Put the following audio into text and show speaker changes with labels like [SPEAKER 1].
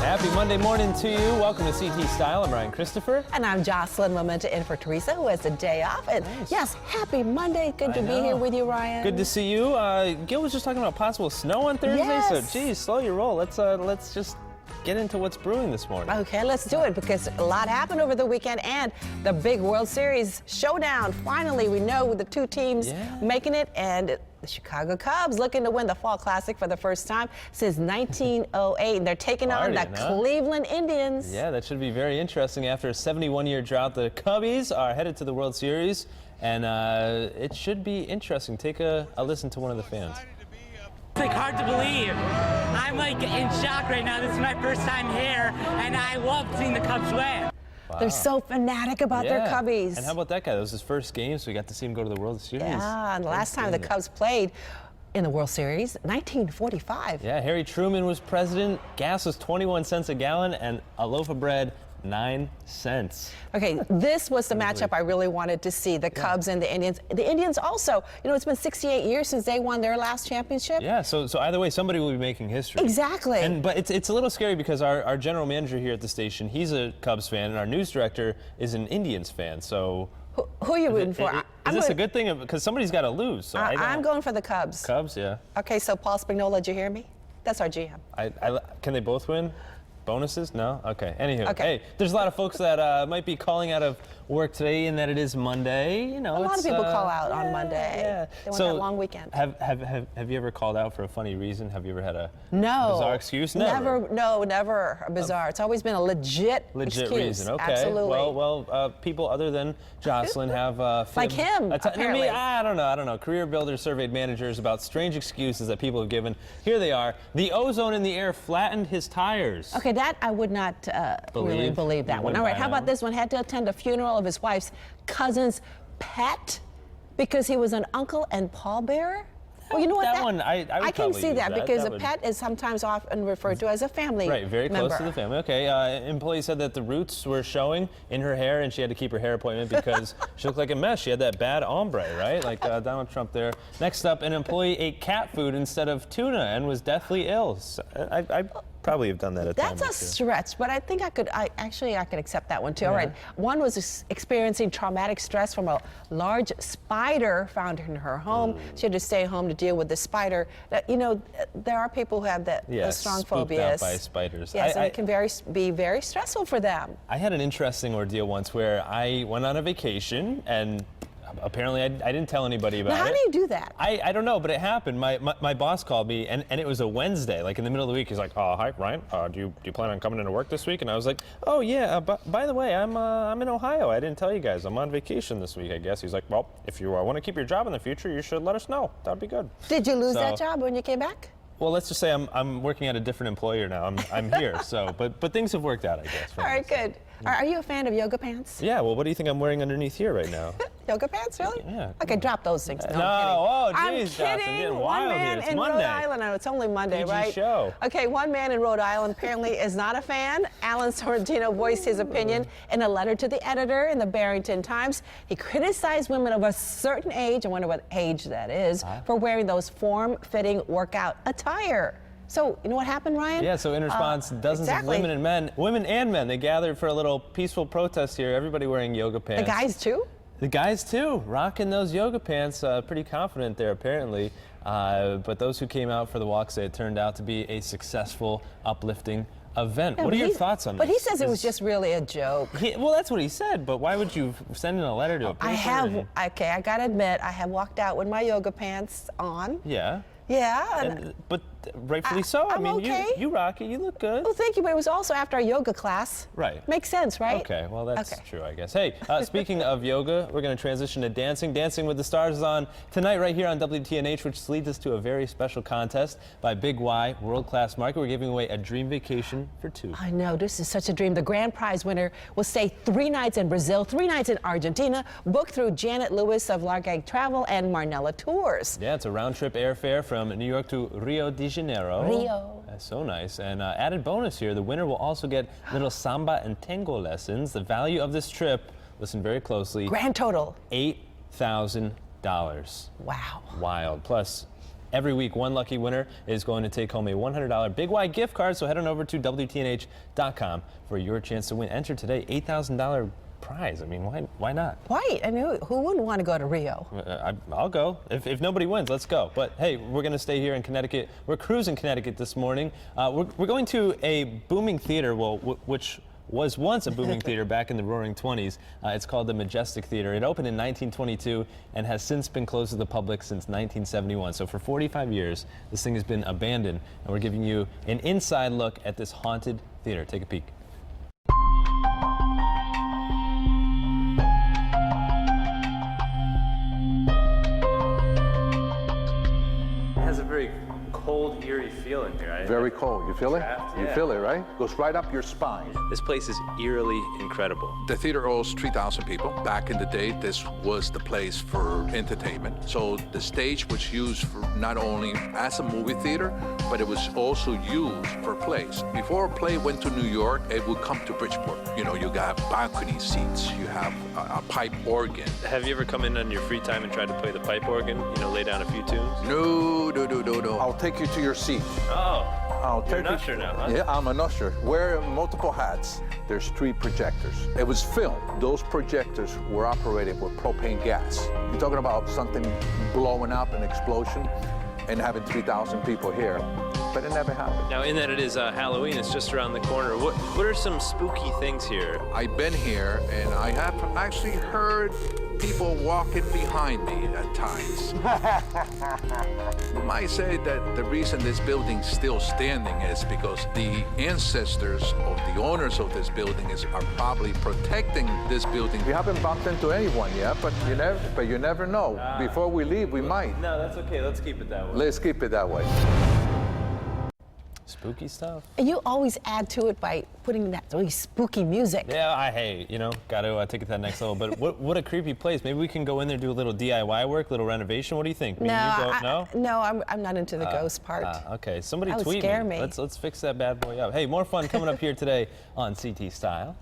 [SPEAKER 1] Happy Monday morning to you. Welcome to CT Style. I'm Ryan Christopher.
[SPEAKER 2] And I'm Jocelyn Momenta in for Teresa, who has the day off. And yes, happy Monday. Good to be here with you, Ryan.
[SPEAKER 1] Good to see you. Gil was just talking about possible snow on Thursday,
[SPEAKER 2] Yes.
[SPEAKER 1] so geez, slow your roll. Let's just get into what's brewing this morning.
[SPEAKER 2] Okay, let's do it because a lot happened over the weekend and the big World Series showdown. Finally, we know the two teams making it, and the Chicago Cubs looking to win the Fall Classic for the first time since 1908. And they're taking on the Cleveland Indians.
[SPEAKER 1] Yeah, that should be very interesting. After a 71-year drought, the Cubbies are headed to the World Series, and it should be interesting. Take a listen to one of the fans.
[SPEAKER 3] It's like hard to believe. I'm like in shock right now. This is my first time here, and I love seeing the Cubs win.
[SPEAKER 1] Wow.
[SPEAKER 2] They're so fanatic about their Cubbies.
[SPEAKER 1] And how about that guy? That was his first game, so we got to see him go to the World Series.
[SPEAKER 2] Yeah, and the last time the Cubs played in the World Series, 1945.
[SPEAKER 1] Yeah, Harry Truman was president. Gas was 21 cents a gallon, and a loaf of bread, 9 cents.
[SPEAKER 2] Okay, this was the matchup I really wanted to see, the Cubs and the Indians. The Indians also, you know, it's been 68 years since they won their last championship.
[SPEAKER 1] Yeah, so either way, somebody will be making history.
[SPEAKER 2] Exactly.
[SPEAKER 1] But it's a little scary because our general manager here at the station, he's a Cubs fan, and our news director is an Indians fan. So
[SPEAKER 2] who are you rooting for?
[SPEAKER 1] Is this a good thing? Because somebody's got to lose. So
[SPEAKER 2] I'm going for the Cubs.
[SPEAKER 1] Cubs, yeah.
[SPEAKER 2] Okay, so Paul Spagnola, did you hear me? That's our GM.
[SPEAKER 1] Can they both win? Bonuses? No? Okay. Anywho, hey, there's a lot of folks that might be calling out of work today, and that it is Monday. You know,
[SPEAKER 2] a lot of people call out on Monday.
[SPEAKER 1] Yeah.
[SPEAKER 2] They want that long weekend.
[SPEAKER 1] Have you ever called out for a funny reason? Have you ever had a bizarre excuse?
[SPEAKER 2] Never. No, never bizarre. It's always been a legit excuse.
[SPEAKER 1] Reason. Okay.
[SPEAKER 2] Absolutely.
[SPEAKER 1] Well, people other than Jocelyn have
[SPEAKER 2] like him. Apparently.
[SPEAKER 1] I don't know. Career Builder surveyed managers about strange excuses that people have given. Here they are. The ozone in the air flattened his tires.
[SPEAKER 2] Okay, that I would not really believe that one. All right, how about this one? Had to attend a funeral of his wife's cousin's pet because he was an uncle and pallbearer? Well, you know what?
[SPEAKER 1] That one, I
[SPEAKER 2] can see that because
[SPEAKER 1] that
[SPEAKER 2] a pet is sometimes often referred to as a family
[SPEAKER 1] Right, very
[SPEAKER 2] member.
[SPEAKER 1] close to the family. Okay, employee said that the roots were showing in her hair, and she had to keep her hair appointment because she looked like a mess. She had that bad ombre, right? Like Donald Trump there. Next up, an employee ate cat food instead of tuna and was deathly ill. So I probably have done that at times.
[SPEAKER 2] That's a stretch, but I think I could accept that one too. All right, one was experiencing traumatic stress from a large spider found in her home. She had to stay home to deal with the spider. You know, there are people who have those strong phobias.
[SPEAKER 1] Out by spiders.
[SPEAKER 2] Yes, and it can be very stressful for them.
[SPEAKER 1] I had an interesting ordeal once where I went on a vacation and apparently I didn't tell anybody about it.
[SPEAKER 2] Now, how do you do that?
[SPEAKER 1] I don't know, but it happened. My boss called me, and it was a Wednesday, like in the middle of the week. He's like, hi, Ryan, do you plan on coming into work this week? And I was like, oh, yeah, by the way, I'm in Ohio. I didn't tell you guys. I'm on vacation this week, I guess. He's like, well, if you want to keep your job in the future, you should let us know. That would be good.
[SPEAKER 2] Did you lose that job when you came back?
[SPEAKER 1] Well, let's just say I'm working at a different employer now. I'm here, but things have worked out, I guess.
[SPEAKER 2] All right, good. Are you a fan of yoga pants?
[SPEAKER 1] Yeah, well, what do you think I'm wearing underneath here right now?
[SPEAKER 2] Yoga pants, really?
[SPEAKER 1] Yeah.
[SPEAKER 2] Okay, drop those things. No,
[SPEAKER 1] I'm
[SPEAKER 2] kidding.
[SPEAKER 1] Jocelyn, getting wild
[SPEAKER 2] One man
[SPEAKER 1] here. It's
[SPEAKER 2] in
[SPEAKER 1] Monday.
[SPEAKER 2] Rhode Island. No, it's only Monday,
[SPEAKER 1] PG
[SPEAKER 2] right?
[SPEAKER 1] show.
[SPEAKER 2] Okay, one man in Rhode Island apparently is not a fan. Alan Sorrentino voiced his opinion in a letter to the editor in the Barrington Times. He criticized women of a certain age, I wonder what age that is, for wearing those form-fitting workout attire. So, you know what happened, Ryan?
[SPEAKER 1] Yeah, so in response, dozens of women and men, they gathered for a little peaceful protest here, everybody wearing yoga pants.
[SPEAKER 2] The guys, too?
[SPEAKER 1] The guys, too, rocking those yoga pants, pretty confident there, apparently. But those who came out for the walk say it turned out to be a successtional, uplifting event.
[SPEAKER 2] Yeah,
[SPEAKER 1] what are your thoughts on this?
[SPEAKER 2] But he says it was just really a joke.
[SPEAKER 1] Well, that's what he said, but why would you send in a letter to a paper?
[SPEAKER 2] I gotta admit, I have walked out with my yoga pants on.
[SPEAKER 1] Yeah.
[SPEAKER 2] Yeah.
[SPEAKER 1] But rightfully so. I mean,
[SPEAKER 2] okay.
[SPEAKER 1] you rock it. You look good.
[SPEAKER 2] Well, thank you, but it was also after our yoga class.
[SPEAKER 1] Right.
[SPEAKER 2] Makes sense, right?
[SPEAKER 1] Okay, well, that's true, I guess. Hey, speaking of yoga, we're going to transition to dancing. Dancing with the Stars is on tonight right here on WTNH, which leads us to a very special contest by Big Y World Class Market. We're giving away a dream vacation for two.
[SPEAKER 2] I know, this is such a dream. The grand prize winner will stay 3 nights in Brazil, 3 nights in Argentina, booked through Janet Lewis of Largag Travel and Marnella Tours.
[SPEAKER 1] Yeah, it's a round-trip airfare from New York to Rio de Janeiro.
[SPEAKER 2] Rio.
[SPEAKER 1] That's so nice. And added bonus here, the winner will also get little samba and tango lessons. The value of this trip, listen very closely.
[SPEAKER 2] Grand total.
[SPEAKER 1] $8,000.
[SPEAKER 2] Wow.
[SPEAKER 1] Wild. Plus, Every week, one lucky winner is going to take home a $100 Big Y gift card. So head on over to WTNH.com for your chance to win. Enter today, $8,000 prize. I mean, why not?
[SPEAKER 2] Right. I mean, who wouldn't want to go to Rio?
[SPEAKER 1] I'll go. If nobody wins, let's go. But hey, we're going to stay here in Connecticut. We're cruising Connecticut this morning. We're going to a booming theater, which was once a booming theater back in the Roaring 20s. It's called the Majestic Theater. It opened in 1922 and has since been closed to the public since 1971. So for 45 years, this thing has been abandoned, and we're giving you an inside look at this haunted theater. Take a peek. It has a very cold, eerie feel in here.
[SPEAKER 4] Very cold. You feel it?
[SPEAKER 1] Draft,
[SPEAKER 4] You
[SPEAKER 1] yeah.
[SPEAKER 4] feel it, right? Goes right up your spine.
[SPEAKER 1] This place is eerily incredible.
[SPEAKER 4] The theater holds 3,000 people. Back in the day, this was the place for entertainment. So the stage was used for not only as a movie theater, but it was also used for plays. Before a play went to New York, it would come to Bridgeport. You know, you got balcony seats, you have a pipe organ.
[SPEAKER 1] Have you ever come in on your free time and tried to play the pipe organ? You know, lay down a few tunes?
[SPEAKER 4] No. I'll take you to your seat.
[SPEAKER 1] Oh,
[SPEAKER 4] I'll
[SPEAKER 1] you're
[SPEAKER 4] take
[SPEAKER 1] an
[SPEAKER 4] you.
[SPEAKER 1] usher now, huh?
[SPEAKER 4] Yeah, I'm an usher. Wear multiple hats. There's 3 projectors. It was filmed. Those projectors were operated with propane gas. You're talking about something blowing up, an explosion, and having 3,000 people here. But it never happened.
[SPEAKER 1] Now, in that it is Halloween, it's just around the corner. What are some spooky things here?
[SPEAKER 4] I've been here, and I have actually heard people walking behind me at times. You might say that the reason this building's still standing is because the ancestors of the owners of this building are probably protecting this building. We haven't bumped into anyone yet, but you never know. Before we leave, we might.
[SPEAKER 1] No, that's okay. Let's keep it that way.
[SPEAKER 4] Let's keep it that way.
[SPEAKER 1] Spooky stuff.
[SPEAKER 2] You always add to it by putting that really spooky music.
[SPEAKER 1] Yeah, got to take it to that next level. But what a creepy place. Maybe we can go in there, do a little DIY work, little renovation. What do you think? Me and you go,
[SPEAKER 2] No, I'm not into the ghost part.
[SPEAKER 1] Okay, somebody
[SPEAKER 2] That would
[SPEAKER 1] tweet
[SPEAKER 2] scare
[SPEAKER 1] me.
[SPEAKER 2] me.
[SPEAKER 1] Let's fix that bad boy up. Hey, more fun coming up here today on CT Style.